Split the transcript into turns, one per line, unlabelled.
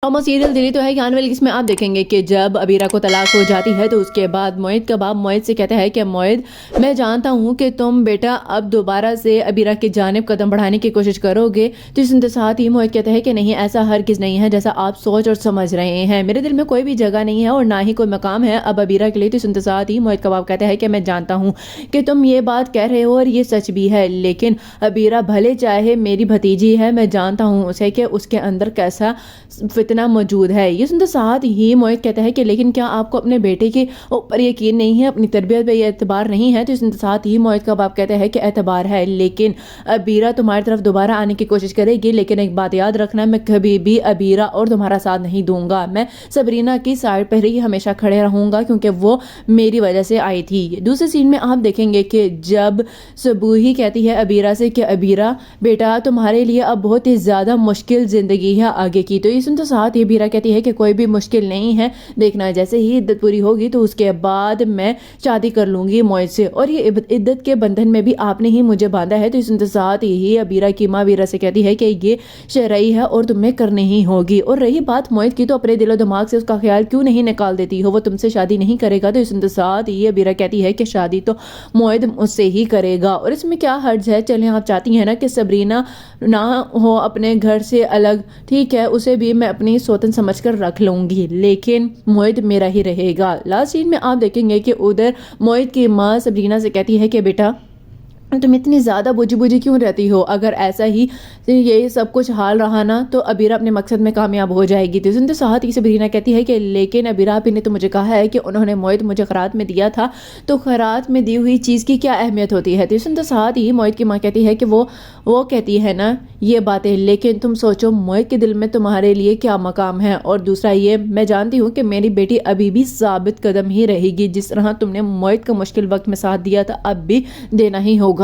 Drama serial Delhi तो है कि आने वाली इसमें आप देखेंगे कि जब अबीरा को तलाक हो जाती है तो उसके बाद मोहित का बाप मोहित से कहता है कि मोहित, मैं जानता हूँ कि तुम बेटा अब दोबारा से अबीरा की जानिब कदम बढ़ाने की कोशिश करोगे। तो इस साथ ही मोहित कहता है कि नहीं, ऐसा हरगिज़ नहीं है जैसा आप सोच और समझ रहे हैं। मेरे दिल में कोई भी जगह नहीं है और ना ही कोई मकाम है अब अबीरा के लिए। तो इस साथ ही मोहित का बाप कहता है कि मैं जानता हूँ कि तुम ये बात कह रहे हो और ये सच भी है, लेकिन अबीरा भले चाहे मेरी भतीजी है, मैं जानता हूँ उसे कि उसके अंदर कैसा फितना मौजूद है। ये सुनते साथ ही मोहित कहता है कि लेकिन क्या आपको अपने बेटे के ऊपर यकीन नहीं है, अपनी तरबियत पे ये एतबार नहीं है। तो इस साथ ही मोहित का बाप कहता है कि एतबार है, लेकिन अबीरा तुम्हारी तरफ दोबारा आने की कोशिश करेगी, लेकिन एक बात याद रखना, मैं कभी भी अबीरा और तुम्हारा साथ नहीं दूंगा। मैं सबरीना की साइड पर ही हमेशा खड़े रहूंगा क्योंकि वो मेरी वजह से आई थी। दूसरे सीन में आप देखेंगे कि जब सबूही कहती है अबीरा से कि अबीरा बेटा तुम्हारे लिए अब बहुत ही ज़्यादा मुश्किल ज़िंदगी है आगे की। तो ये सुनते साथ ही अबीरा कहती है कि कोई भी मुश्किल नहीं है, देखना जैसे ही इद्दत पूरी होगी तो उसके बाद मैं शादी कर लूंगी मोहित से, और ये इद्दत के बंधन में भी आपने ही मुझे बांधा है। तो इस साथ ही अबीरा की माँ अबीरा से कहती है कि ये शरई है और तुम्हें करनी ही होगी। और रही बात मोहित की, तो अपने दिलो दिमाग से उसका ख्याल क्यों नहीं निकाल देती हो, वो तुमसे शादी नहीं करेगा। तो इस साथ ही अबीरा कहती है कि शादी तो मोहित मुझसे ही करेगा और इसमें क्या हर्ज है। चलें, आप चाहती हैं ना कि सबरीना ना हो अपने घर से अलग, ठीक है, उसे भी मैं अपनी सोतन समझ कर रख लूंगी, लेकिन मोहित मेरा ही रहेगा। लास्ट सीन में आप देखेंगे कि उधर मोहित की माँ सबरीना से कहती है कि बेटा तुम इतनी ज़्यादा बुझी बुझी क्यों रहती हो, अगर ऐसा ही ये सब कुछ हाल रहा ना तो अबीरा अपने मकसद में कामयाब हो जाएगी। तो सुनते साथ ही सबरीना कहती है कि लेकिन अबीरा भी ने तो मुझे कहा है कि उन्होंने मोहित मुझे खरात में दिया था, तो खरात में दी हुई चीज़ की क्या अहमियत होती है। तो सुनते साथ ही मोहित की माँ कहती है कि वो कहती है ना ये बातें, लेकिन तुम सोचो मोहित के दिल में तुम्हारे लिए क्या मकाम है, और दूसरा ये मैं जानती हूँ कि मेरी बेटी अभी भी साबित कदम ही रहेगी, जिस तरह तुमने मोहित का मुश्किल वक्त में साथ दिया था अब भी देना ही होगा।